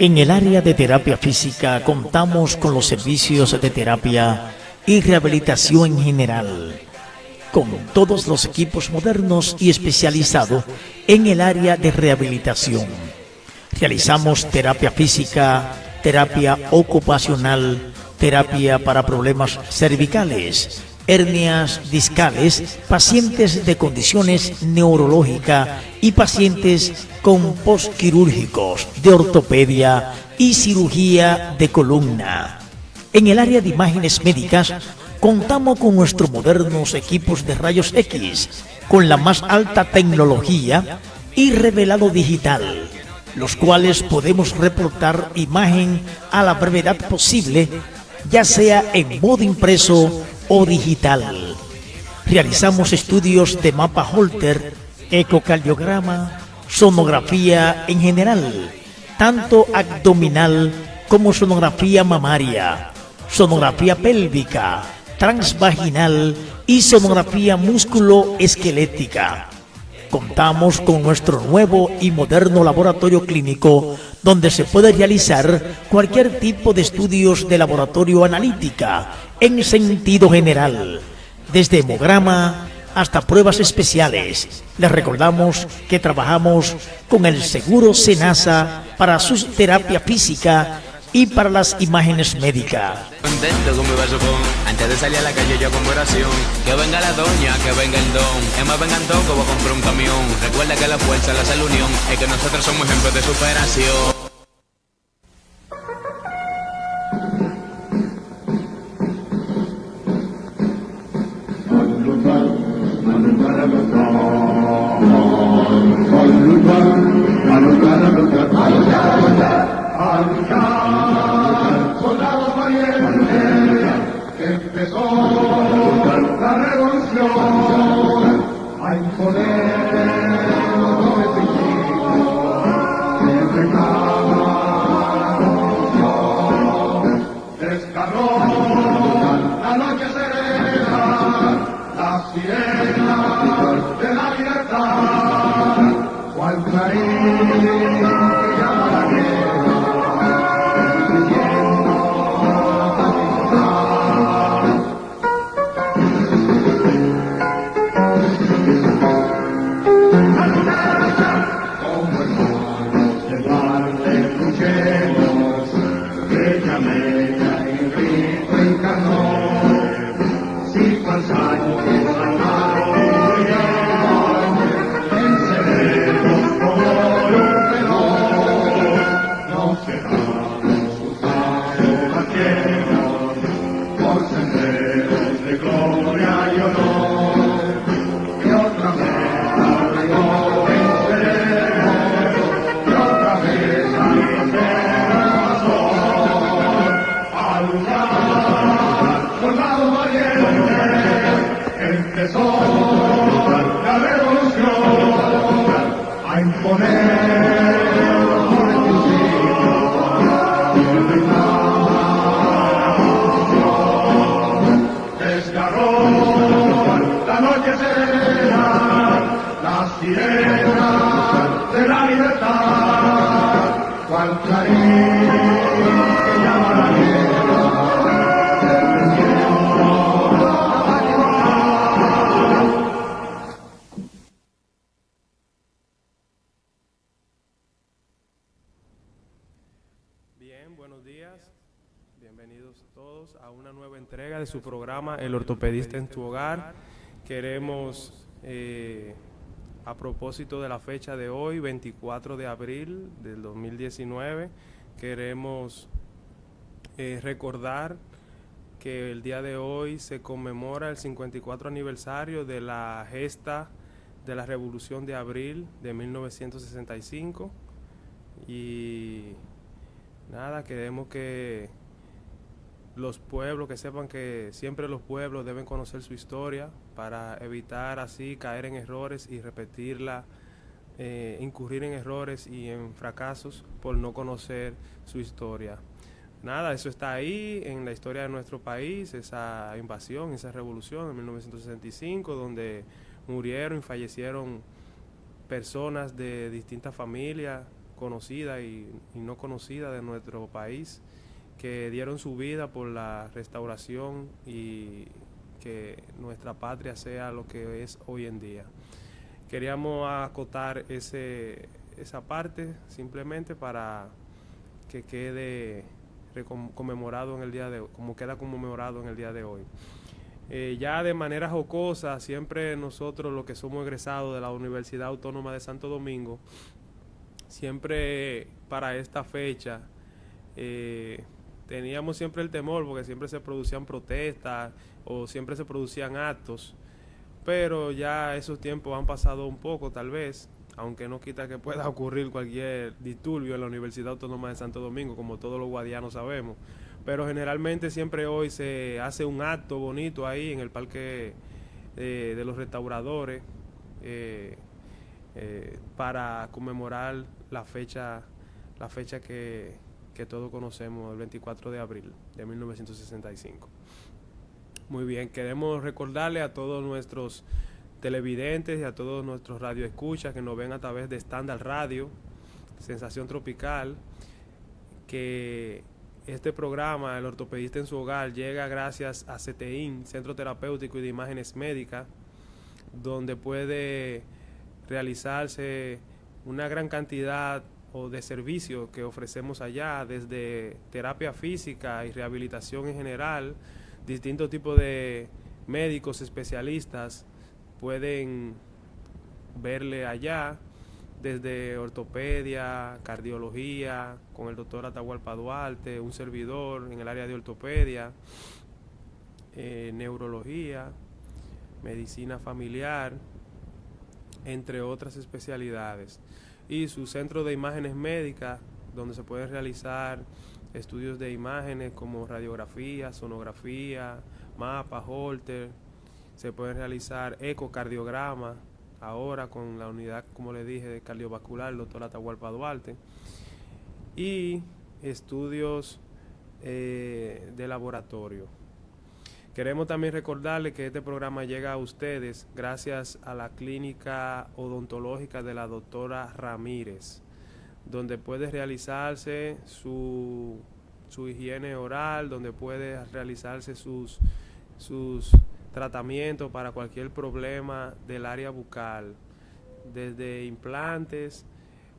En el área de terapia física contamos con los servicios de terapia y rehabilitación en general, con todos los equipos modernos y especializados en el área de rehabilitación. Realizamos terapia física, terapia ocupacional, terapia para problemas cervicales, hernias discales, pacientes de condiciones neurológicas y pacientes con postquirúrgicos de ortopedia y cirugía de columna. En el área de imágenes médicas, contamos con nuestros modernos equipos de rayos X, con la más alta tecnología y revelado digital, los cuales podemos reportar imagen a la brevedad posible, ya sea en modo impreso o digital. Realizamos estudios de mapa Holter, ecocardiograma, sonografía en general, tanto abdominal como sonografía mamaria, sonografía pélvica, transvaginal y sonografía músculo-esquelética. Contamos con nuestro nuevo y moderno laboratorio clínico donde se puede realizar cualquier tipo de estudios de laboratorio analítica en sentido general, desde hemograma hasta pruebas especiales. Les recordamos que trabajamos con el seguro Senasa para su terapia física y para las imágenes médicas. Contento con mi vaso antes de salir a la calle yo con oración. Que venga la doña, que venga el don. Es más, vengan todos, voy a comprar un camión. Recuerda que la fuerza la hace la unión. Es que nosotros somos ejemplos de superación. Soldados valientes, empezó la revolución, a imponer los exigidos, se reclama la revolución, descargó la noche serena, la sirena de la libertad, cual clarín que llama la guerra. De su programa El Ortopedista en tu Hogar. Queremos, a propósito de la fecha de hoy, 24 de abril del 2019, queremos recordar que el día de hoy se conmemora el 54 aniversario de la gesta de la Revolución de Abril de 1965 y nada, queremos que los pueblos, que sepan que siempre los pueblos deben conocer su historia para evitar así caer en errores y repetirla, incurrir en errores y en fracasos por no conocer su historia. Nada, eso está ahí en la historia de nuestro país, esa invasión, esa revolución en 1965, donde murieron y fallecieron personas de distintas familias, conocidas y no conocidas de nuestro país, que dieron su vida por la restauración y que nuestra patria sea lo que es hoy en día. Queríamos acotar esa parte simplemente para que quede conmemorado en el día de hoy, como queda conmemorado en el día de hoy. Ya de manera jocosa, siempre nosotros los que somos egresados de la Universidad Autónoma de Santo Domingo, siempre para esta fecha teníamos siempre el temor porque siempre se producían protestas o siempre se producían actos, pero ya esos tiempos han pasado un poco tal vez, aunque no quita que pueda ocurrir cualquier disturbio en la Universidad Autónoma de Santo Domingo, como todos los guadianos sabemos. Pero generalmente siempre hoy se hace un acto bonito ahí en el Parque de los Restauradores para conmemorar la fecha que todos conocemos, el 24 de abril de 1965. Muy bien, queremos recordarle a todos nuestros televidentes y a todos nuestros radioescuchas que nos ven a través de Standard Radio, Sensación Tropical, que este programa, El Ortopedista en su Hogar, llega gracias a CTIN, Centro Terapéutico y de Imágenes Médicas, donde puede realizarse una gran cantidad de servicios que ofrecemos allá, desde terapia física y rehabilitación en general. Distintos tipos de médicos especialistas pueden verle allá, desde ortopedia, cardiología, con el doctor Atahualpa Duarte, un servidor en el área de ortopedia, neurología, medicina familiar, entre otras especialidades. Y su centro de imágenes médicas, donde se pueden realizar estudios de imágenes como radiografía, sonografía, mapa, Holter. Se pueden realizar ecocardiograma, ahora con la unidad, como le dije, de cardiovascular, el doctor Atahualpa Duarte. Y estudios de laboratorio. Queremos también recordarle que este programa llega a ustedes gracias a la clínica odontológica de la doctora Ramírez, donde puede realizarse su higiene oral, donde puede realizarse sus tratamientos para cualquier problema del área bucal, desde implantes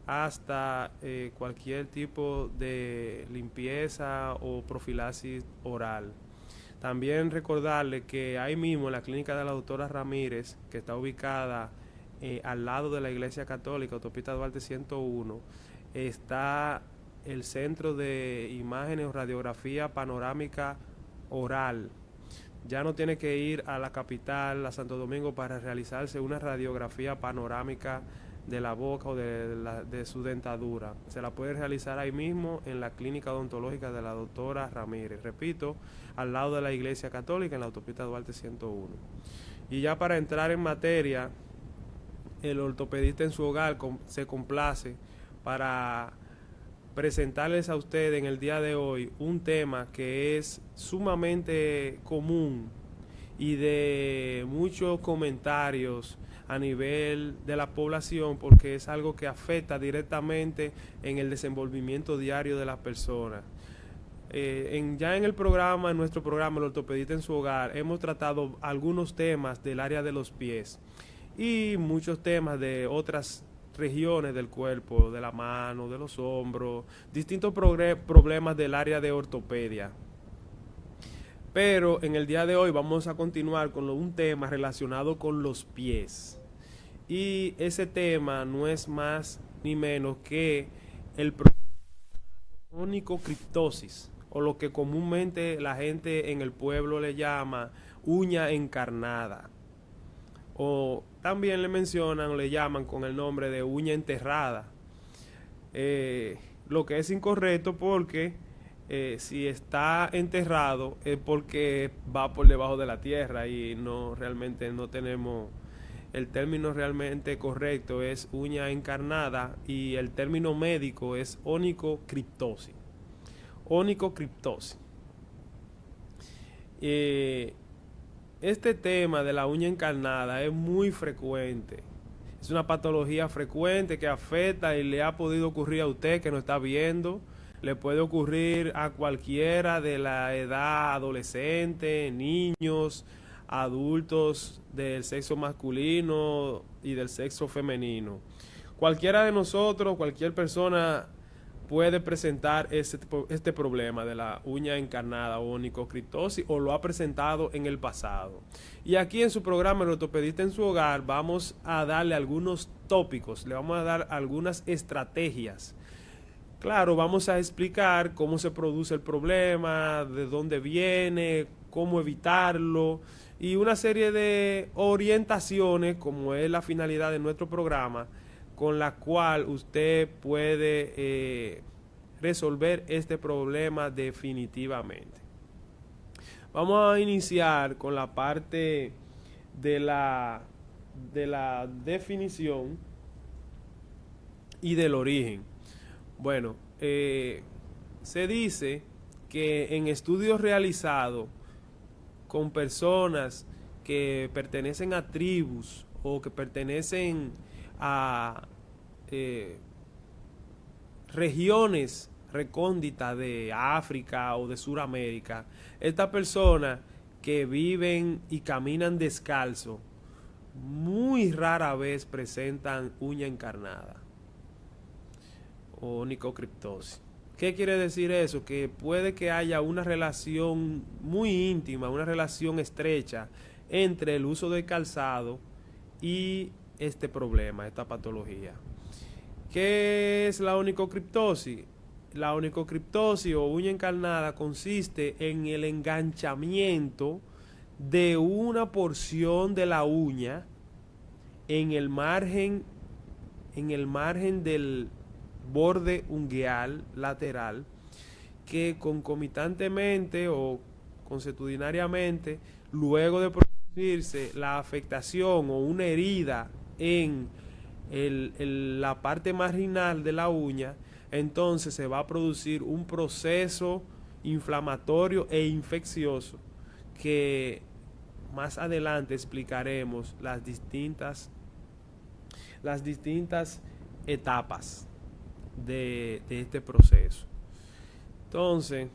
hasta cualquier tipo de limpieza o profilaxis oral. También recordarle que ahí mismo en la clínica de la doctora Ramírez, que está ubicada al lado de la Iglesia Católica, Autopista Duarte 101, está el Centro de Imágenes o Radiografía Panorámica Oral. Ya no tiene que ir a la capital, a Santo Domingo, para realizarse una radiografía panorámica de la boca o de su dentadura. Se la puede realizar ahí mismo en la clínica odontológica de la doctora Ramírez. Repito, al lado de la Iglesia Católica, en la Autopista Duarte 101. Y ya para entrar en materia, el ortopedista en su hogar se complace para presentarles a ustedes en el día de hoy un tema que es sumamente común y de muchos comentarios a nivel de la población, porque es algo que afecta directamente en el desenvolvimiento diario de las personas. Ya en nuestro programa El Ortopedista en su Hogar, hemos tratado algunos temas del área de los pies y muchos temas de otras regiones del cuerpo, de la mano, de los hombros, distintos problemas del área de ortopedia. Pero en el día de hoy vamos a continuar con un tema relacionado con los pies. Y ese tema no es más ni menos que el onicocriptosis, o lo que comúnmente la gente en el pueblo le llama uña encarnada. O también le mencionan o le llaman con el nombre de uña enterrada. Lo que es incorrecto porque si está enterrado es porque va por debajo de la tierra y realmente no tenemos... El término realmente correcto es uña encarnada y el término médico es onicocriptosis. Onicocriptosis. Este tema de la uña encarnada es muy frecuente Es una patología frecuente que afecta y le ha podido ocurrir a usted que nos está viendo. Le puede ocurrir a cualquiera de la edad adolescente, niños, adultos del sexo masculino y del sexo femenino. Cualquiera de nosotros, cualquier persona puede presentar este problema de la uña encarnada o onicocriptosis, o lo ha presentado en el pasado. Y aquí en su programa El Ortopedista en su Hogar vamos a darle algunos tópicos, le vamos a dar algunas estrategias. Claro, vamos a explicar cómo se produce el problema, de dónde viene, cómo evitarlo y una serie de orientaciones, como es la finalidad de nuestro programa, con la cual usted puede resolver este problema definitivamente. Vamos a iniciar con la parte de la definición y del origen. Bueno, se dice que en estudios realizados con personas que pertenecen a tribus o que pertenecen a regiones recónditas de África o de Sudamérica, estas personas que viven y caminan descalzo muy rara vez presentan uña encarnada o onicocriptosis. ¿Qué quiere decir eso? Que puede que haya una relación muy íntima, una relación estrecha entre el uso de calzado y este problema, esta patología. ¿Qué es la onicocriptosis? La onicocriptosis o uña encarnada consiste en el enganchamiento de una porción de la uña en el margen del borde ungueal lateral, que concomitantemente o consuetudinariamente, luego de producirse la afectación o una herida en la parte marginal de la uña, entonces se va a producir un proceso inflamatorio e infeccioso que más adelante explicaremos las distintas etapas de este proceso. Entonces,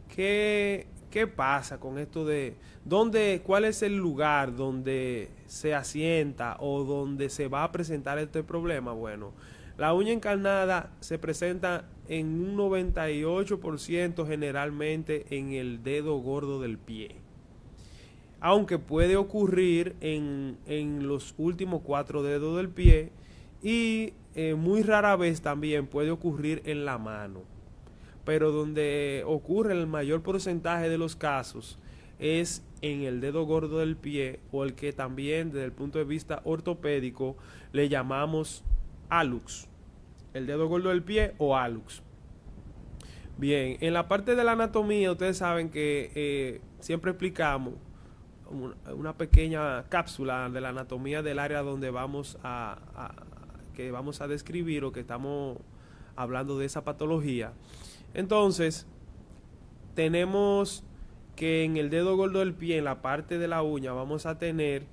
¿qué pasa con esto de cuál es el lugar donde se asienta o donde se va a presentar este problema? Bueno, la uña encarnada se presenta en un 98% generalmente en el dedo gordo del pie, aunque puede ocurrir en los últimos 4 dedos del pie y muy rara vez también puede ocurrir en la mano. Pero donde ocurre el mayor porcentaje de los casos es en el dedo gordo del pie, o el que también desde el punto de vista ortopédico le llamamos hallux, el dedo gordo del pie o hallux. Bien, en la parte de la anatomía ustedes saben que siempre explicamos una pequeña cápsula de la anatomía del área donde vamos que vamos a describir o que estamos hablando de esa patología. Entonces, tenemos que en el dedo gordo del pie, en la parte de la uña, vamos a tener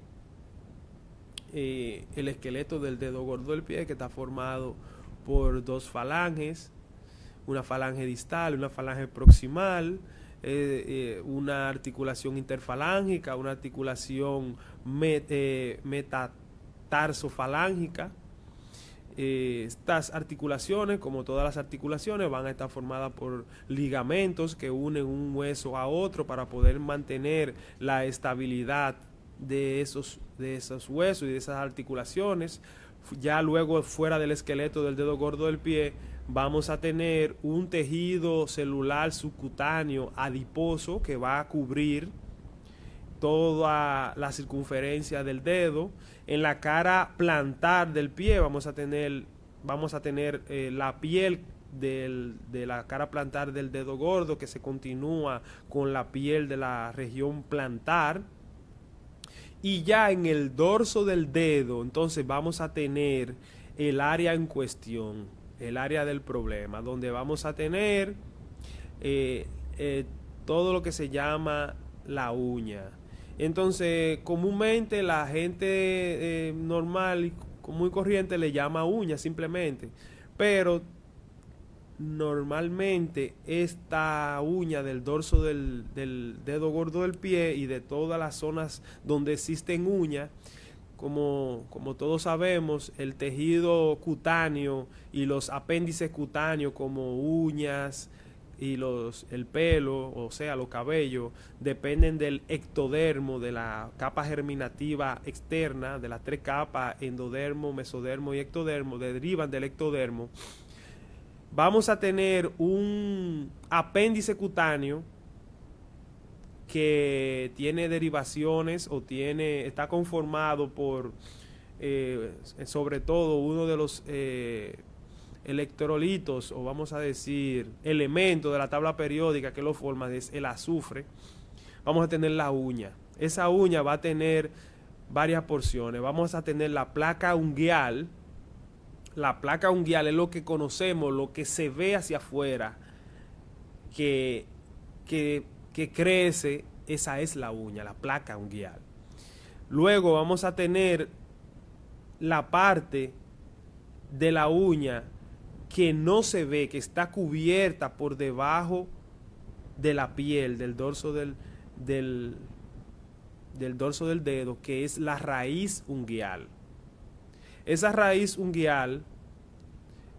el esqueleto del dedo gordo del pie, que está formado por 2 falanges, una falange distal, una falange proximal, una articulación interfalángica, una articulación metatarsofalángica. Estas articulaciones, como todas las articulaciones, van a estar formadas por ligamentos que unen un hueso a otro para poder mantener la estabilidad de esos huesos y de esas articulaciones. Ya luego, fuera del esqueleto del dedo gordo del pie, vamos a tener un tejido celular subcutáneo adiposo que va a cubrir toda la circunferencia del dedo. En la cara plantar del pie vamos a tener la piel de la cara plantar del dedo gordo, que se continúa con la piel de la región plantar. Y ya en el dorso del dedo, entonces vamos a tener el área en cuestión, el área del problema, donde vamos a tener todo lo que se llama la uña. Entonces, comúnmente la gente normal y muy corriente le llama uña simplemente, pero normalmente esta uña del dorso del dedo gordo del pie y de todas las zonas donde existen uñas, como todos sabemos, el tejido cutáneo y los apéndices cutáneos como uñas y el pelo, o sea, los cabellos, dependen del ectodermo, de la capa germinativa externa, de las 3 capas, endodermo, mesodermo y ectodermo, derivan del ectodermo. Vamos a tener un apéndice cutáneo que tiene derivaciones o está conformado por, sobre todo, uno de los electrolitos, o vamos a decir, elementos de la tabla periódica que lo forman, es el azufre. Vamos a tener la uña. Esa uña va a tener varias porciones. Vamos a tener la placa unguial. La placa unguial es lo que conocemos, lo que se ve hacia afuera, que crece. Esa es la uña, la placa unguial. Luego vamos a tener la parte de la uña que no se ve, que está cubierta por debajo de la piel, del dorso del dorso del dedo, que es la raíz unguial. Esa raíz unguial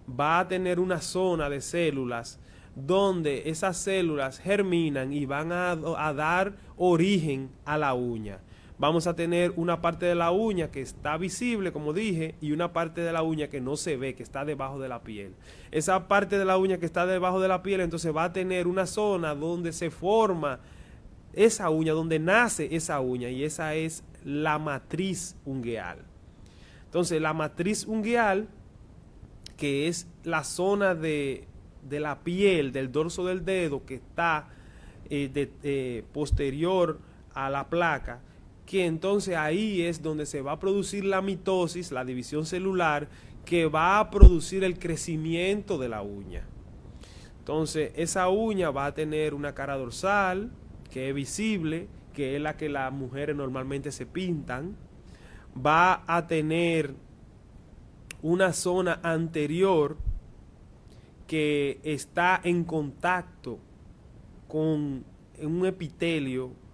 va a tener una zona de células donde esas células germinan y van a dar origen a la uña. Vamos a tener una parte de la uña que está visible, como dije, y una parte de la uña que no se ve, que está debajo de la piel. Esa parte de la uña que está debajo de la piel, entonces va a tener una zona donde se forma esa uña, donde nace esa uña, y esa es la matriz ungueal. Entonces, la matriz ungueal, que es la zona de la piel, del dorso del dedo, que está posterior a la placa, que entonces ahí es donde se va a producir la mitosis, la división celular, que va a producir el crecimiento de la uña. Entonces, esa uña va a tener una cara dorsal, que es visible, que es la que las mujeres normalmente se pintan. Va a tener una zona anterior que está en contacto con un epitelio,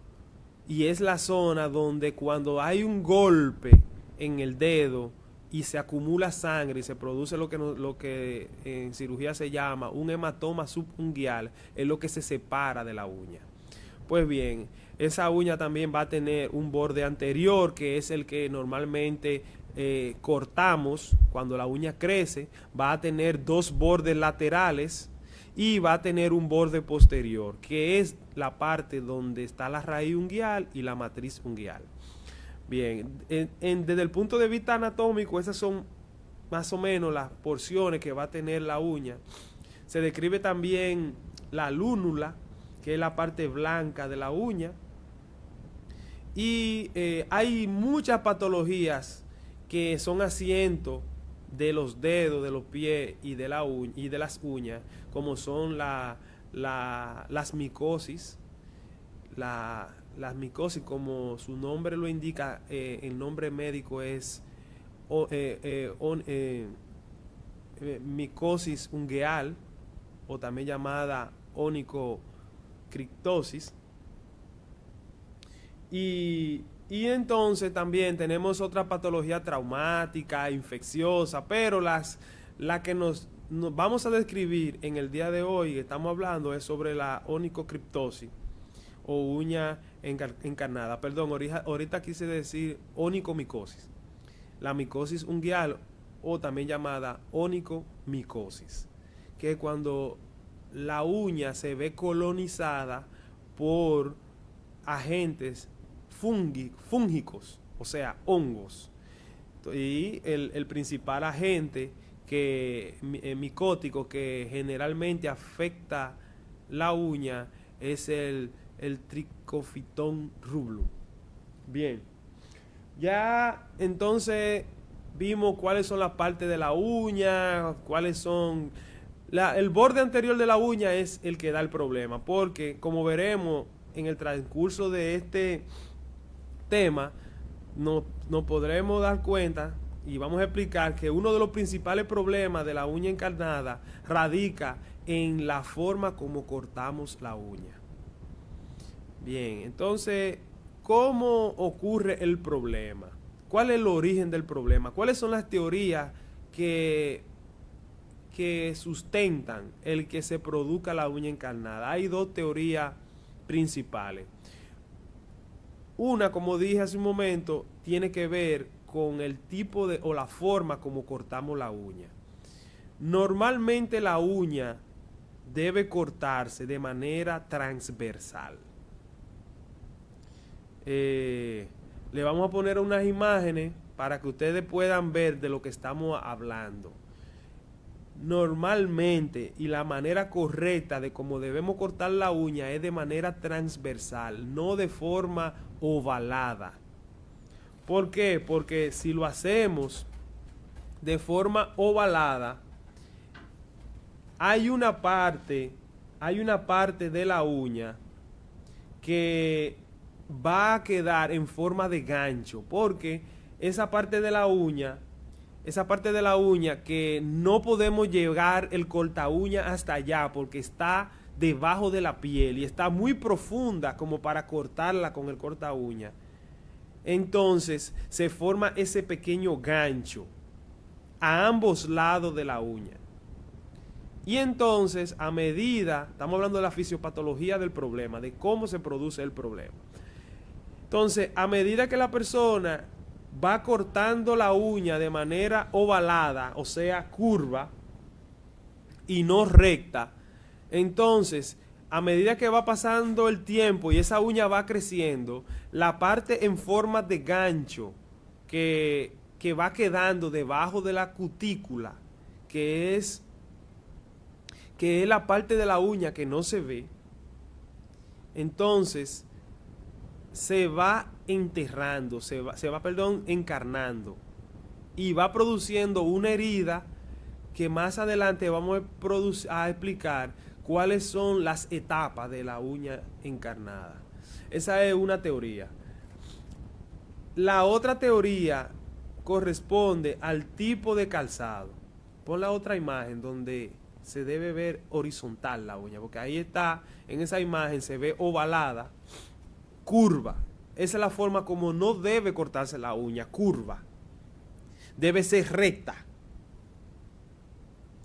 y es la zona donde cuando hay un golpe en el dedo y se acumula sangre y se produce lo que en cirugía se llama un hematoma subunguial, es lo que se separa de la uña. Pues bien, esa uña también va a tener un borde anterior, que es el que normalmente cortamos cuando la uña crece. Va a tener 2 bordes laterales y va a tener un borde posterior, que es la parte donde está la raíz unguial y la matriz unguial. Bien, desde el punto de vista anatómico, esas son más o menos las porciones que va a tener la uña. Se describe también la lúnula, que es la parte blanca de la uña, y hay muchas patologías que son asiento de los dedos, de los pies y de las uñas, como son las micosis. Las micosis, como su nombre lo indica, el nombre médico es micosis ungueal, o también llamada onicocriptosis. Y entonces también tenemos otra patología traumática, infecciosa, pero la que nos vamos a describir en el día de hoy, que estamos hablando, es sobre la onicocriptosis o uña encarnada. Perdón, ahorita quise decir onicomicosis. La micosis ungueal, o también llamada onicomicosis, que es cuando la uña se ve colonizada por agentes fúngicos, o sea, hongos. Y el principal agente micótico que generalmente afecta la uña es el Trichophyton rubrum. Bien, ya entonces vimos cuáles son las partes de la uña, cuáles son... el borde anterior de la uña es el que da el problema, porque como veremos en el transcurso de tema, nos podremos dar cuenta y vamos a explicar que uno de los principales problemas de la uña encarnada radica en la forma como cortamos la uña. Bien, entonces, ¿cómo ocurre el problema? ¿Cuál es el origen del problema? ¿Cuáles son las teorías que sustentan el que se produzca la uña encarnada? Hay dos teorías principales. Una, como dije hace un momento, tiene que ver con el tipo de o la forma como cortamos la uña. Normalmente la uña debe cortarse de manera transversal. Le vamos a poner unas imágenes para que ustedes puedan ver de lo que estamos hablando. Normalmente, y la manera correcta de cómo debemos cortar la uña es de manera transversal, no de forma ovalada. ¿Por qué? Porque si lo hacemos de forma ovalada, hay una parte de la uña que va a quedar en forma de gancho, porque esa parte de la uña que no podemos llegar el corta uña hasta allá porque está debajo de la piel y está muy profunda como para cortarla con el corta uña. Entonces se forma ese pequeño gancho a ambos lados de la uña. Y entonces, a medida, estamos hablando de la fisiopatología del problema, de cómo se produce el problema. Entonces, a medida que la persona va cortando la uña de manera ovalada, o sea, curva y no recta, entonces, a medida que va pasando el tiempo y esa uña va creciendo, la parte en forma de gancho que va quedando debajo de la cutícula, que es la parte de la uña que no se ve, entonces se va enterrando, se va encarnando y va produciendo una herida que más adelante vamos a explicar cuáles son las etapas de la uña encarnada. Esa es una teoría. La otra teoría corresponde al tipo de calzado. Pon la otra imagen donde se debe ver horizontal la uña, porque ahí está, en esa imagen se ve ovalada, curva. Esa es la forma como no debe cortarse la uña, curva. Debe ser recta,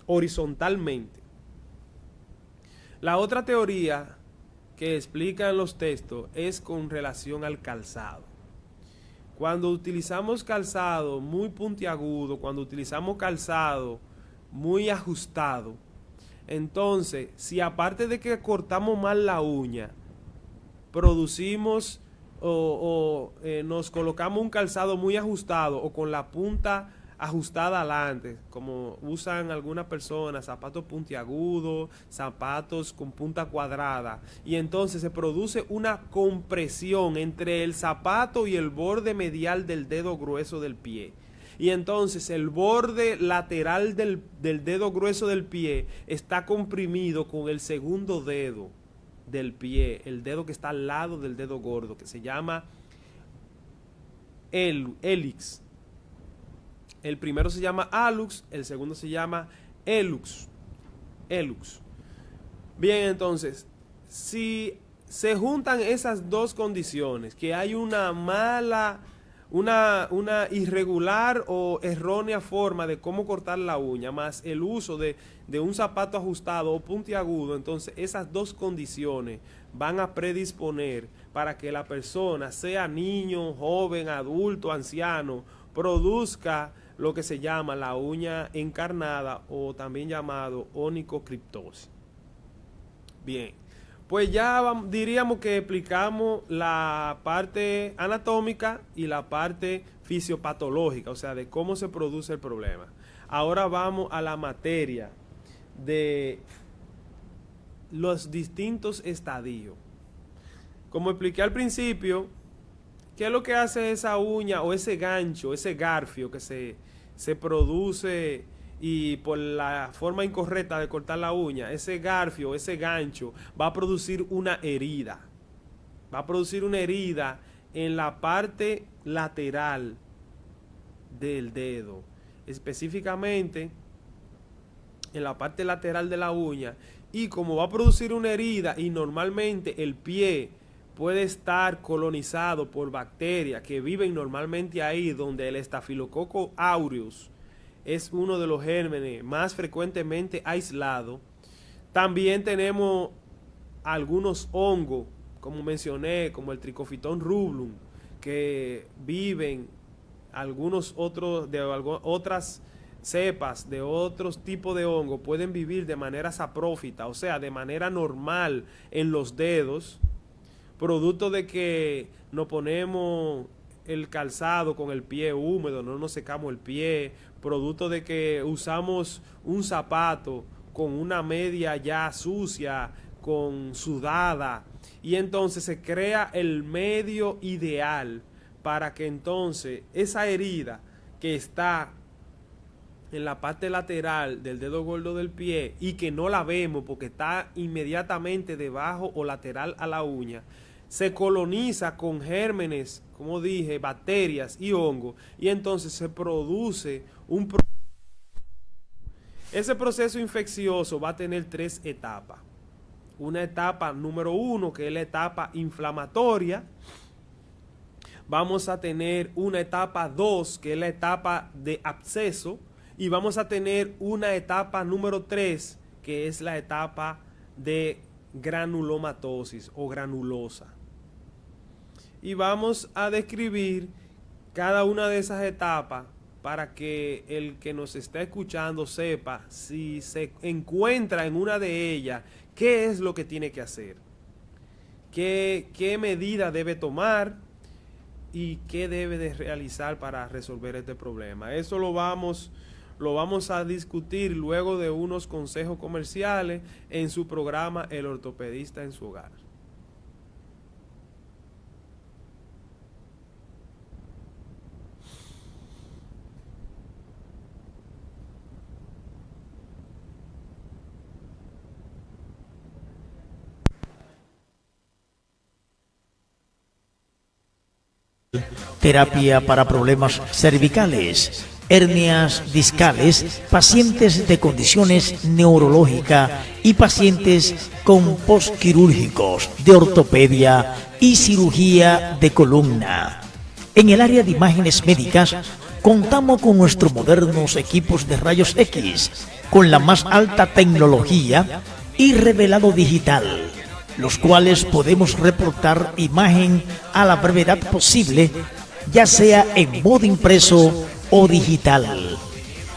horizontalmente. La otra teoría que explican los textos es con relación al calzado. Cuando utilizamos calzado muy puntiagudo, cuando utilizamos calzado muy ajustado, entonces, si aparte de que cortamos mal la uña, producimos nos colocamos un calzado muy ajustado o con la punta ajustada adelante, como usan algunas personas, zapatos puntiagudos, zapatos con punta cuadrada, y entonces se produce una compresión entre el zapato y el borde medial del dedo grueso del pie. Y entonces el borde lateral del dedo grueso del pie está comprimido con el segundo dedo del pie, el dedo que está al lado del dedo gordo, que se llama hélix. El primero se llama alux, el segundo se llama hélux. Bien, entonces, si se juntan esas dos condiciones, que hay una irregular o errónea forma de cómo cortar la uña, más el uso de un zapato ajustado o puntiagudo, entonces esas dos condiciones van a predisponer para que la persona, sea niño, joven, adulto, anciano, produzca lo que se llama la uña encarnada o también llamado onicocriptosis. Bien. Pues ya diríamos que explicamos la parte anatómica y la parte fisiopatológica, o sea, de cómo se produce el problema. Ahora vamos a la materia de los distintos estadios. Como expliqué al principio, ¿qué es lo que hace esa uña o ese gancho, ese garfio que se produce y por la forma incorrecta de cortar la uña, ese garfio, ese gancho va a producir una herida. Va a producir una herida en la parte lateral del dedo, específicamente en la parte lateral de la uña, y como va a producir una herida y normalmente el pie puede estar colonizado por bacterias que viven normalmente ahí, donde el Staphylococcus aureus es uno de los gérmenes más frecuentemente aislados. También tenemos algunos hongos, como mencioné, como el Trichophyton rubrum, que viven algunos otros de otras cepas de otros tipos de hongo, pueden vivir de manera saprófita, o sea, de manera normal en los dedos, producto de que nos ponemos el calzado con el pie húmedo, no nos secamos el pie, producto de que usamos un zapato con una media ya sucia, con sudada, y entonces se crea el medio ideal para que entonces esa herida que está en la parte lateral del dedo gordo del pie y que no la vemos porque está inmediatamente debajo o lateral a la uña, se coloniza con gérmenes, como dije, bacterias y hongos, y entonces se produce un proceso. Ese proceso infeccioso va a tener 3 etapas. Una etapa número 1, que es la etapa inflamatoria. Vamos a tener una etapa 2, que es la etapa de absceso. Y vamos a tener una etapa número 3, que es la etapa de granulomatosis o granulosa. Y vamos a describir cada una de esas etapas para que el que nos está escuchando sepa, si se encuentra en una de ellas, qué es lo que tiene que hacer, qué medida debe tomar y qué debe de realizar para resolver este problema. Eso lo vamos a discutir luego de unos consejos comerciales en su programa El Ortopedista en su Hogar. Terapia para problemas cervicales, hernias discales, pacientes de condiciones neurológicas y pacientes con postquirúrgicos de ortopedia y cirugía de columna. En el área de imágenes médicas, contamos con nuestros modernos equipos de rayos X, con la más alta tecnología y revelado digital, los cuales podemos reportar imagen a la brevedad posible, ya sea en modo impreso o digital.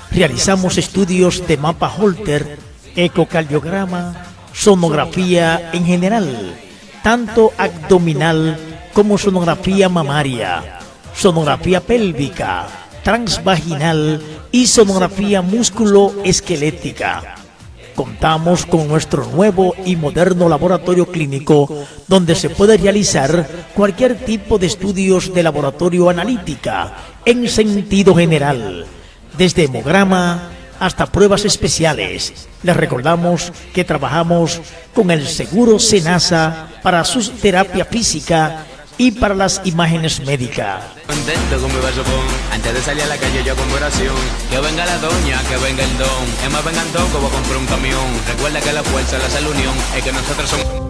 Realizamos estudios de mapa Holter, ecocardiograma, sonografía en general, tanto abdominal como sonografía mamaria, sonografía pélvica, transvaginal y sonografía músculo-esquelética. Contamos con nuestro nuevo y moderno laboratorio clínico, donde se puede realizar cualquier tipo de estudios de laboratorio analítica en sentido general, desde hemograma hasta pruebas especiales. Les recordamos que trabajamos con el seguro Senasa para su terapia física y para las imágenes médicas. Contento con mi vaso antes de salir a la calle yo con oración. Que venga la doña, que venga el don. Es más, vengan todos, voy a comprar un camión. Recuerda que la fuerza, la salud, unión, es que nosotros somos...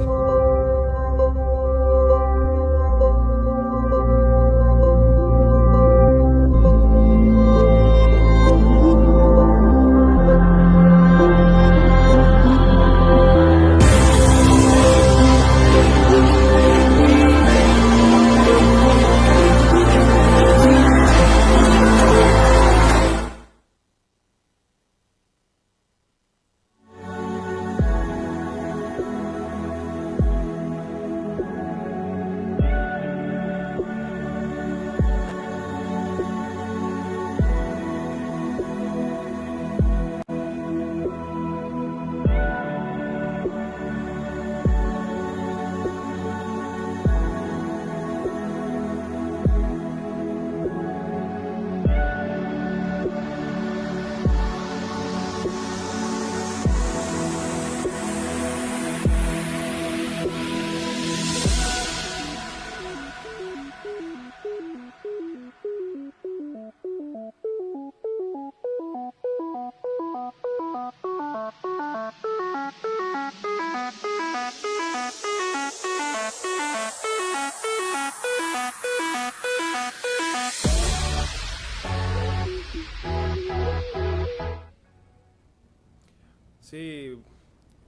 Sí,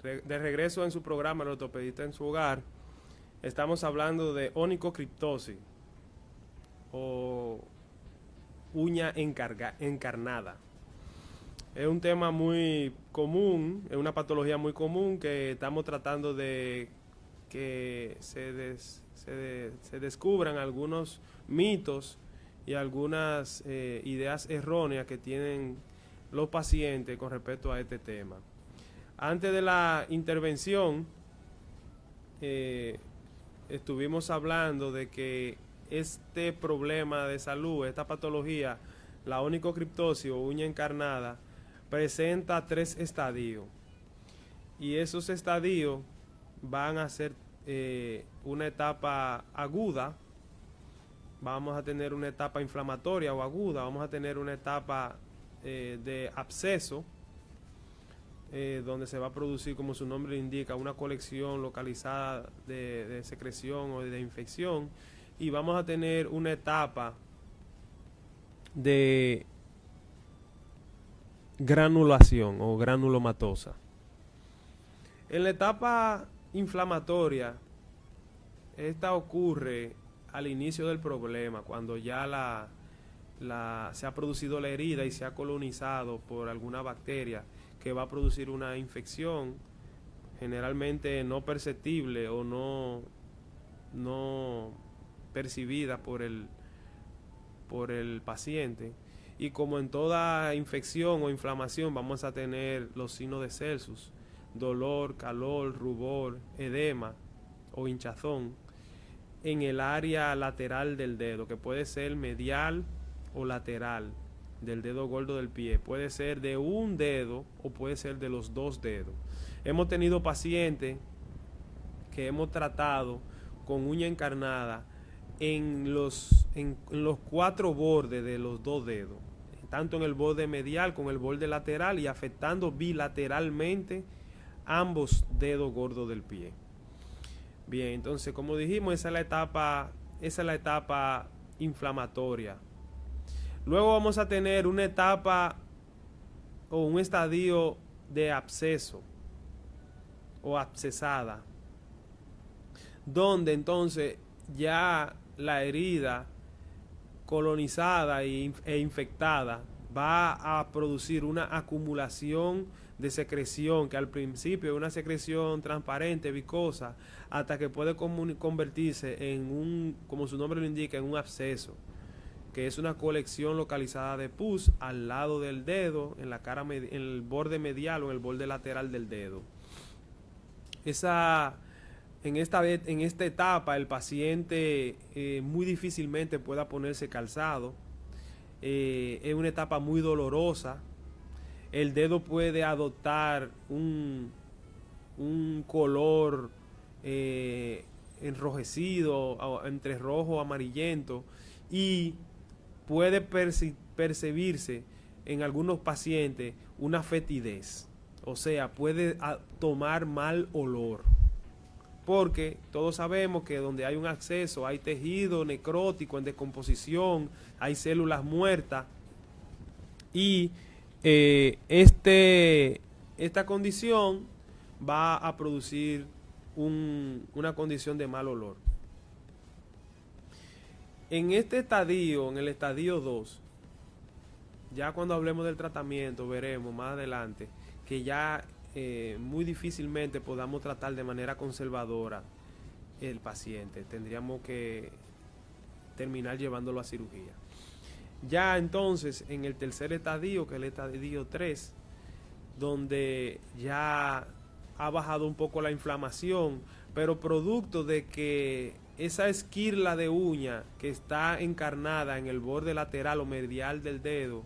de regreso en su programa, el ortopedista en su hogar, estamos hablando de onicocriptosis o uña encarnada. Es un tema muy común, es una patología muy común que estamos tratando de que se descubran algunos mitos y algunas ideas erróneas que tienen los pacientes con respecto a este tema. Antes de la intervención, estuvimos hablando de que este problema de salud, esta patología, la onicocriptosis o uña encarnada, presenta 3 estadios. Y esos estadios van a ser una etapa aguda, vamos a tener una etapa inflamatoria o aguda, vamos a tener una etapa de absceso, donde se va a producir, como su nombre indica, una colección localizada de secreción o de infección, y vamos a tener una etapa de granulación o granulomatosa. En la etapa inflamatoria, esta ocurre al inicio del problema, cuando ya se ha producido la herida y se ha colonizado por alguna bacteria que va a producir una infección, generalmente no perceptible o no percibida por el paciente. Y como en toda infección o inflamación vamos a tener los signos de Celsus: dolor, calor, rubor, edema o hinchazón en el área lateral del dedo, que puede ser medial o lateral del dedo gordo del pie. Puede ser de un dedo o puede ser de los 2 dedos. Hemos tenido pacientes que hemos tratado con uña encarnada en los 4 bordes de los 2 dedos, tanto en el borde medial como en el borde lateral, y afectando bilateralmente ambos dedos gordos del pie. Bien, entonces, como dijimos, esa es la etapa inflamatoria. Luego vamos a tener una etapa o un estadio de absceso o abscesada, donde entonces ya la herida colonizada e infectada va a producir una acumulación de secreción, que al principio es una secreción transparente, viscosa, hasta que puede convertirse en como su nombre lo indica, en un absceso, que es una colección localizada de pus al lado del dedo, en el borde medial o en el borde lateral del dedo. En esta etapa el paciente muy difícilmente pueda ponerse calzado. Es una etapa muy dolorosa. El dedo puede adoptar un color enrojecido, entre rojo o amarillento, y puede percibirse en algunos pacientes una fetidez, o sea, puede tomar mal olor, porque todos sabemos que donde hay un absceso hay tejido necrótico en descomposición, hay células muertas, y esta condición va a producir una condición de mal olor. En este estadio, en el estadio 2, ya cuando hablemos del tratamiento, veremos más adelante que ya muy difícilmente podamos tratar de manera conservadora el paciente. Tendríamos que terminar llevándolo a cirugía. Ya entonces, en el tercer estadio, que es el estadio 3, donde ya ha bajado un poco la inflamación, pero producto de que esa esquirla de uña que está encarnada en el borde lateral o medial del dedo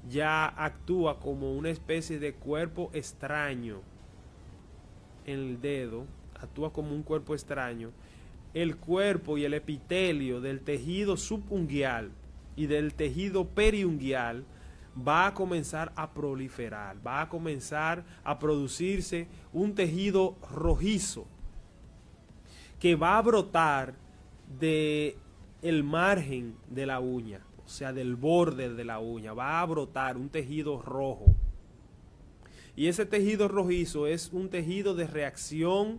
ya actúa como una especie de cuerpo extraño en el dedo, actúa como un cuerpo extraño. El cuerpo y el epitelio del tejido subunguial y del tejido periunguial va a comenzar a proliferar, va a comenzar a producirse un tejido rojizo que va a brotar de el margen de la uña, o sea, del borde de la uña, va a brotar un tejido rojo Y ese tejido rojizo es un tejido de reacción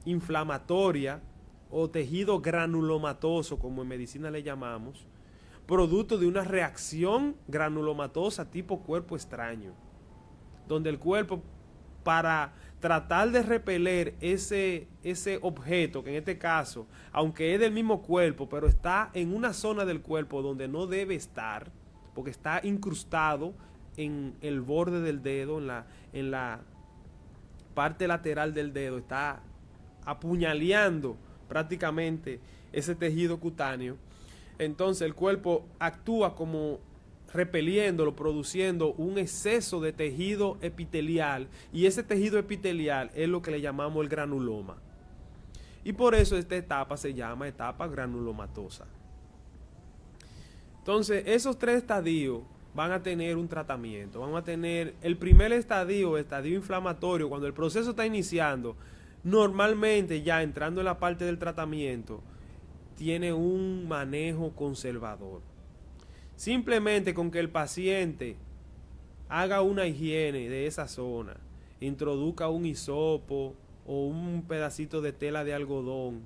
inflamatoria o tejido granulomatoso, como en medicina le llamamos, producto de una reacción granulomatosa tipo cuerpo extraño, donde el cuerpo, para tratar de repeler ese objeto, que en este caso, aunque es del mismo cuerpo, pero está en una zona del cuerpo donde no debe estar, porque está incrustado en el borde del dedo, en la parte lateral del dedo, está apuñaleando prácticamente ese tejido cutáneo. Entonces el cuerpo actúa como repeliéndolo, produciendo un exceso de tejido epitelial, y ese tejido epitelial es lo que le llamamos el granuloma. Y por eso esta etapa se llama etapa granulomatosa. Entonces, esos 3 estadios van a tener un tratamiento. Van a tener el primer estadio inflamatorio, cuando el proceso está iniciando. Normalmente, ya entrando en la parte del tratamiento, tiene un manejo conservador. Simplemente con que el paciente haga una higiene de esa zona, introduzca un hisopo o un pedacito de tela de algodón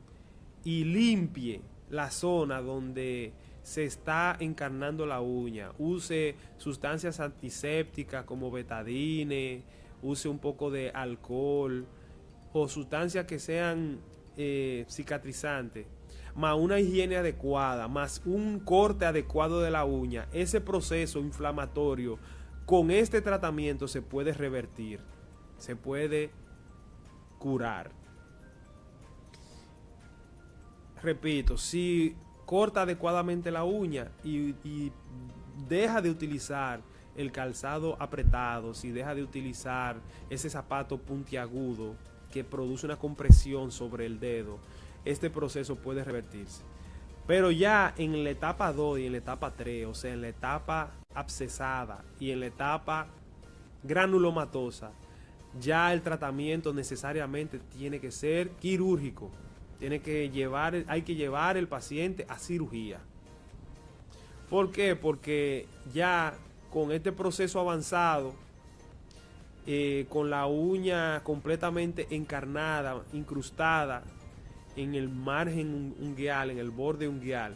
y limpie la zona donde se está encarnando la uña, use sustancias antisépticas como betadine, use un poco de alcohol o sustancias que sean cicatrizantes, más una higiene adecuada, más un corte adecuado de la uña, ese proceso inflamatorio con este tratamiento se puede revertir, se puede curar. Repito, si corta adecuadamente la uña y deja de utilizar el calzado apretado, si deja de utilizar ese zapato puntiagudo que produce una compresión sobre el dedo, este proceso puede revertirse. Pero ya en la etapa 2 y en la etapa 3, o sea, en la etapa abscesada y en la etapa granulomatosa, ya el tratamiento necesariamente tiene que ser quirúrgico. Hay que llevar el paciente a cirugía. ¿Por qué? Porque ya con este proceso avanzado, con la uña completamente encarnada, incrustada en el margen ungueal, en el borde ungueal,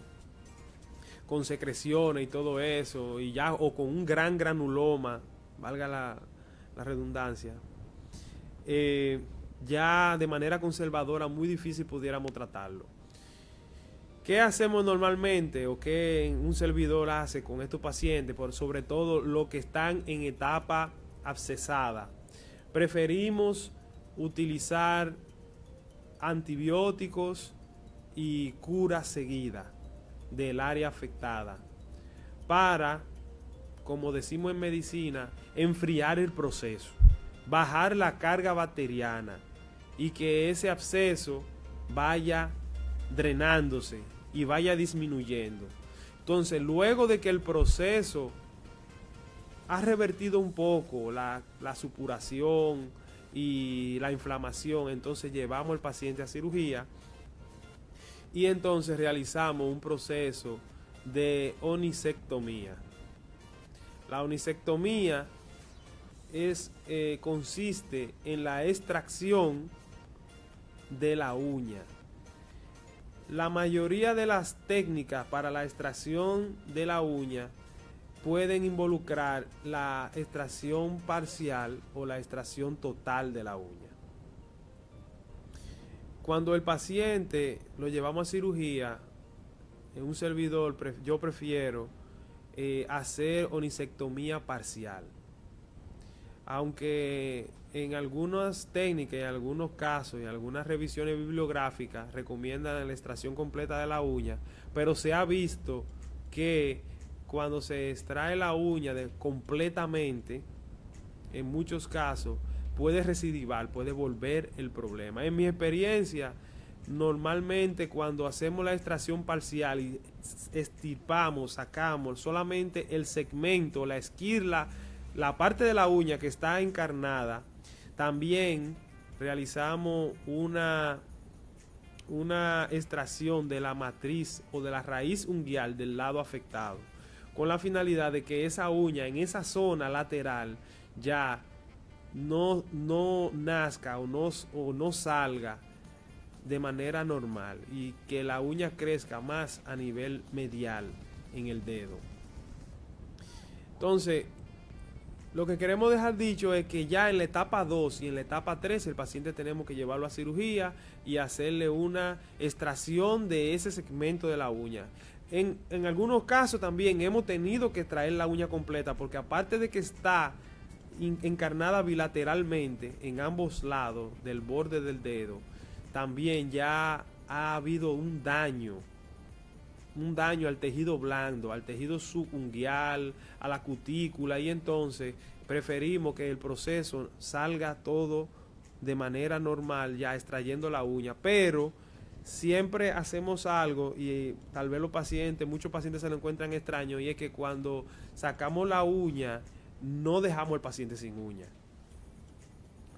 con secreciones y todo eso, y ya, o con un gran granuloma, valga la redundancia, ya de manera conservadora muy difícil pudiéramos tratarlo. ¿Qué hacemos normalmente o qué un servidor hace con estos pacientes, sobre todo los que están en etapa abscesada? Preferimos utilizar antibióticos y cura seguida del área afectada para, como decimos en medicina, enfriar el proceso, bajar la carga bacteriana y que ese absceso vaya drenándose y vaya disminuyendo. Entonces, luego de que el proceso ha revertido un poco la supuración y la inflamación, entonces llevamos al paciente a cirugía y entonces realizamos un proceso de onicectomía. La onicectomía consiste en la extracción de la uña. La mayoría de las técnicas para la extracción de la uña pueden involucrar la extracción parcial o la extracción total de la uña. Cuando el paciente lo llevamos a cirugía, en un servidor, yo prefiero hacer onicectomía parcial. Aunque en algunas técnicas, en algunos casos, en algunas revisiones bibliográficas recomiendan la extracción completa de la uña, pero se ha visto que cuando se extrae la uña completamente, en muchos casos puede recidivar, puede volver el problema. En mi experiencia, normalmente cuando hacemos la extracción parcial y estirpamos, sacamos solamente el segmento, la esquirla, la parte de la uña que está encarnada, también realizamos una extracción de la matriz o de la raíz ungueal del lado afectado, con la finalidad de que esa uña en esa zona lateral ya no nazca o no salga de manera normal y que la uña crezca más a nivel medial en el dedo. Entonces, lo que queremos dejar dicho es que ya en la etapa 2 y en la etapa 3 el paciente tenemos que llevarlo a cirugía y hacerle una extracción de ese segmento de la uña. En algunos casos también hemos tenido que extraer la uña completa porque aparte de que está encarnada bilateralmente en ambos lados del borde del dedo, también ya ha habido un daño al tejido blando, al tejido subunguial, a la cutícula, y entonces preferimos que el proceso salga todo de manera normal, ya extrayendo la uña, pero siempre hacemos algo y tal vez muchos pacientes se lo encuentran extraño, y es que cuando sacamos la uña no dejamos al paciente sin uña.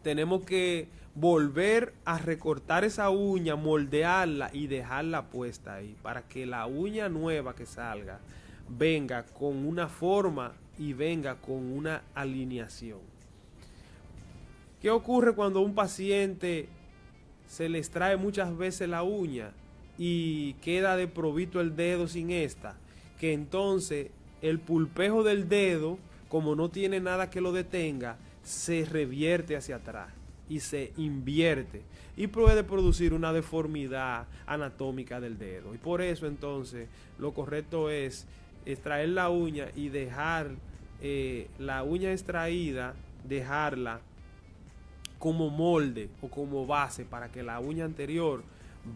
Tenemos que volver a recortar esa uña, moldearla y dejarla puesta ahí para que la uña nueva que salga venga con una forma y venga con una alineación. ¿Qué ocurre cuando a un paciente se le extrae muchas veces la uña y queda desprovito el dedo sin esta? Que entonces el pulpejo del dedo, como no tiene nada que lo detenga, se revierte hacia atrás y se invierte y puede producir una deformidad anatómica del dedo. Y por eso entonces lo correcto es extraer la uña y dejar la uña extraída, dejarla como molde o como base para que la uña anterior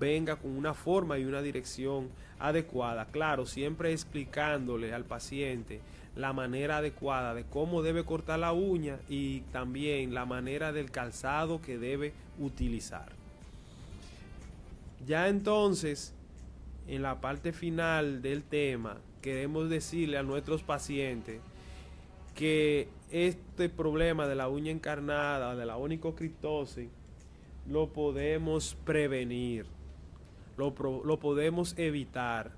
venga con una forma y una dirección adecuada. Claro, siempre explicándole al paciente la manera adecuada de cómo debe cortar la uña y también la manera del calzado que debe utilizar. Ya entonces, en la parte final del tema, queremos decirle a nuestros pacientes que este problema de la uña encarnada, de la onicocriptosis, lo podemos prevenir, lo podemos evitar.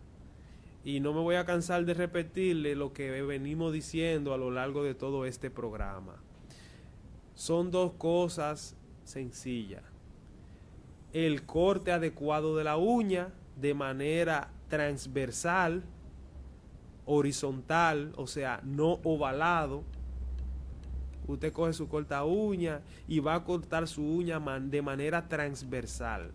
Y no me voy a cansar de repetirle lo que venimos diciendo a lo largo de todo este programa. Son dos cosas sencillas. El corte adecuado de la uña de manera transversal, horizontal, o sea, no ovalado. Usted coge su corta uña y va a cortar su uña de manera transversal.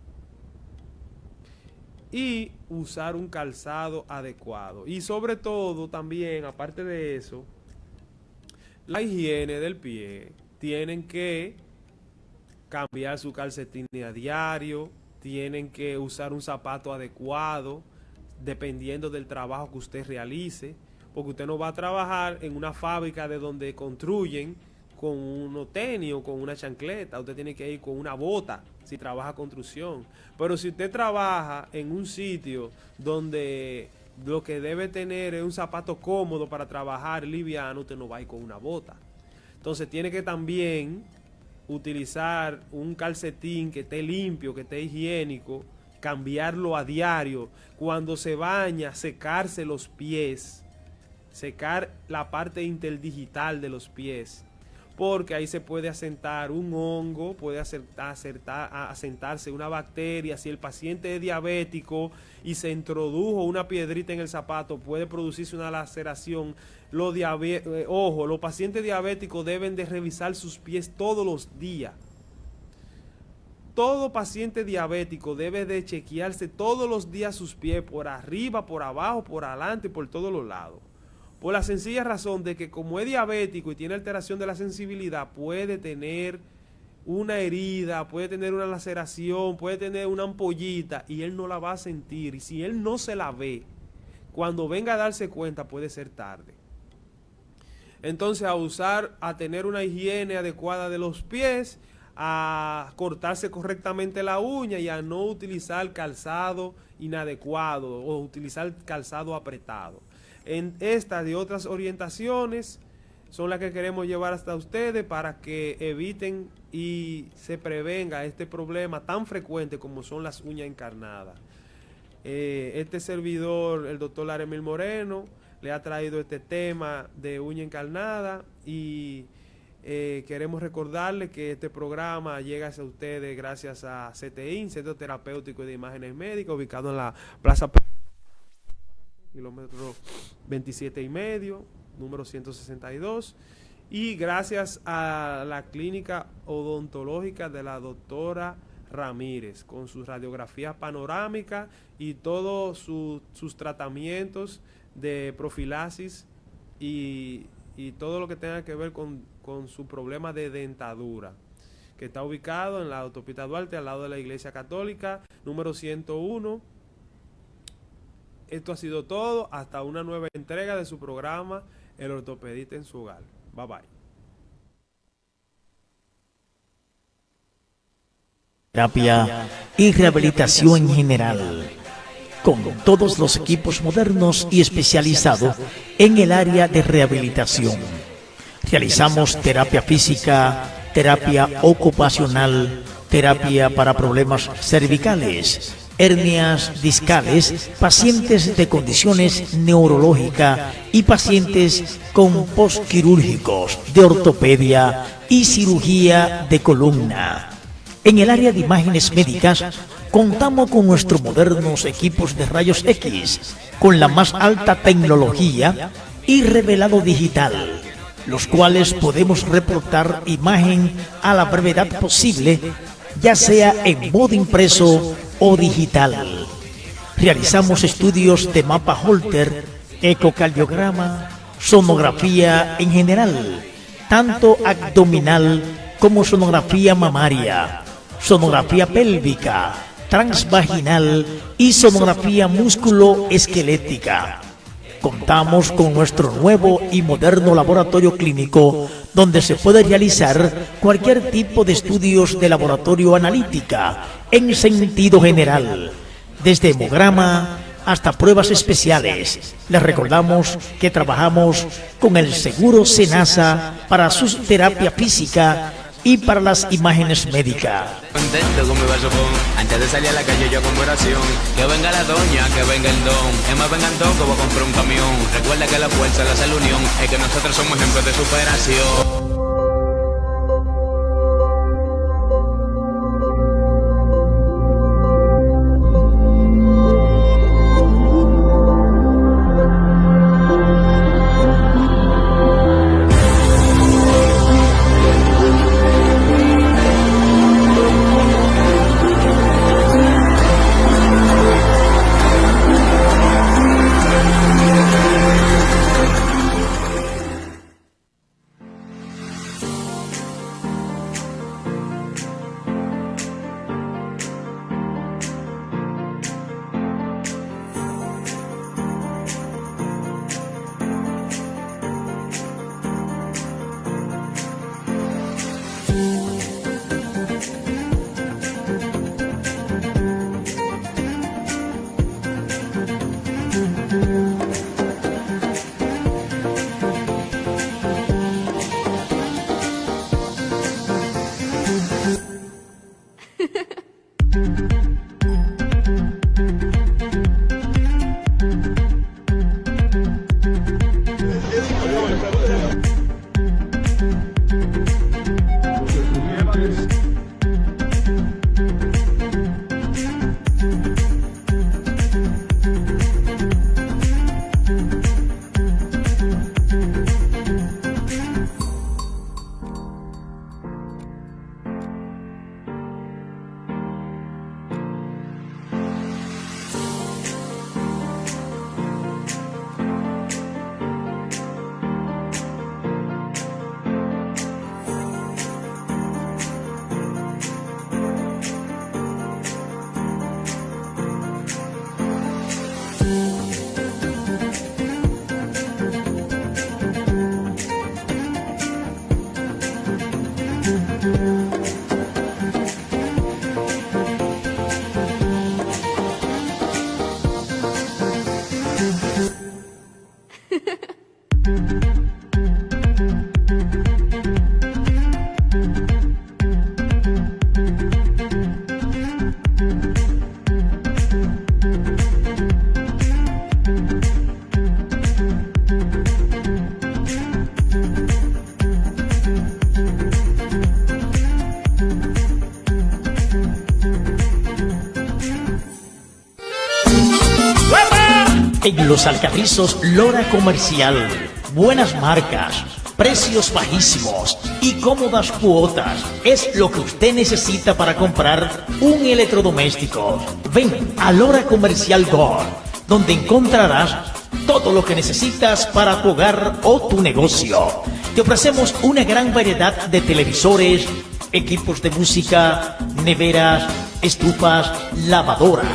Y usar un calzado adecuado. Y sobre todo también, aparte de eso, la higiene del pie. Tienen que cambiar su calcetín a diario, tienen que usar un zapato adecuado, dependiendo del trabajo que usted realice, porque usted no va a trabajar en una fábrica de donde construyen con unos tenis o con una chancleta. Usted tiene que ir con una bota si trabaja construcción. Pero si usted trabaja en un sitio donde lo que debe tener es un zapato cómodo para trabajar, liviano, usted no va a ir con una bota. Entonces tiene que también utilizar un calcetín que esté limpio, que esté higiénico, cambiarlo a diario. Cuando se baña, secarse los pies, secar la parte interdigital de los pies, porque ahí se puede asentar un hongo, puede asentarse una bacteria. Si el paciente es diabético y se introdujo una piedrita en el zapato, puede producirse una laceración. Ojo, los pacientes diabéticos deben de revisar sus pies todos los días. Todo paciente diabético debe de chequearse todos los días sus pies, por arriba, por abajo, por adelante, por todos los lados. Por la sencilla razón de que como es diabético y tiene alteración de la sensibilidad, puede tener una herida, puede tener una laceración, puede tener una ampollita y él no la va a sentir. Y si él no se la ve, cuando venga a darse cuenta puede ser tarde. Entonces a tener una higiene adecuada de los pies, a cortarse correctamente la uña y a no utilizar calzado inadecuado o utilizar calzado apretado. En estas y otras orientaciones son las que queremos llevar hasta ustedes para que eviten y se prevenga este problema tan frecuente como son las uñas encarnadas. Este servidor, el doctor Laremil Moreno, le ha traído este tema de uña encarnada y Queremos recordarles que este programa llega a ustedes gracias a CTI, Centro Terapéutico de Imágenes Médicas, ubicado en la Plaza kilómetro 27,5, número 162, y gracias a la clínica odontológica de la doctora Ramírez, con sus radiografías panorámicas y todos sus tratamientos de profilaxis y todo lo que tenga que ver con su problema de dentadura, que está ubicado en la autopista Duarte, al lado de la Iglesia Católica, número 101. Esto ha sido todo, hasta una nueva entrega de su programa El Ortopedista en su Hogar. Bye bye. Terapia y rehabilitación en general, con todos los equipos modernos y especializados en el área de rehabilitación. Realizamos terapia física, terapia ocupacional, terapia para problemas cervicales, hernias discales, pacientes de condiciones neurológicas y pacientes con postquirúrgicos de ortopedia y cirugía de columna. En el área de imágenes médicas, contamos con nuestros modernos equipos de rayos X, con la más alta tecnología y revelado digital, los cuales podemos reportar imagen a la brevedad posible, ya sea en modo impreso o digital. Realizamos estudios de mapa Holter, ecocardiograma, sonografía en general, tanto abdominal como sonografía mamaria, sonografía pélvica, transvaginal y sonografía músculo-esquelética. Contamos con nuestro nuevo y moderno laboratorio clínico, donde se puede realizar cualquier tipo de estudios de laboratorio analítica en sentido general, desde hemograma hasta pruebas especiales. Les recordamos que trabajamos con el seguro Senasa para su terapia física y para las imágenes médicas. Contento con mi vaso antes de salir a la calle yo con oración. Que venga la doña, que venga el don. Es más, vengan todos que voy a comprar un camión. Recuerda que la fuerza, la salud, unión, es que nosotros somos ejemplos de superación. En Los Alcarrizos Lora Comercial, buenas marcas, precios bajísimos y cómodas cuotas es lo que usted necesita para comprar un electrodoméstico. Ven a Lora Comercial Gold, donde encontrarás todo lo que necesitas para tu hogar o tu negocio. Te ofrecemos una gran variedad de televisores, equipos de música, neveras, estufas, lavadoras,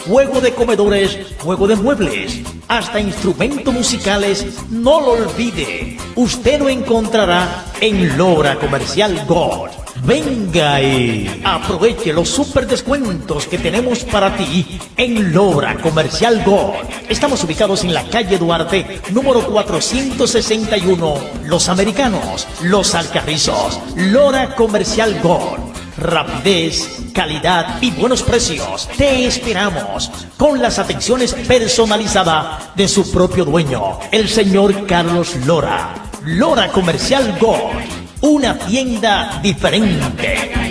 juego de comedores, juego de muebles, hasta instrumentos musicales. No lo olvide, usted lo encontrará en Lora Comercial Gold. Venga y aproveche los super descuentos que tenemos para ti en Lora Comercial Gold. Estamos ubicados en la calle Duarte, número 461, Los Americanos, Los Alcarrizos. Lora Comercial Gold. Rapidez, calidad y buenos precios. Te esperamos con las atenciones personalizadas de su propio dueño, el señor Carlos Lora. Lora Comercial Gold, una tienda diferente.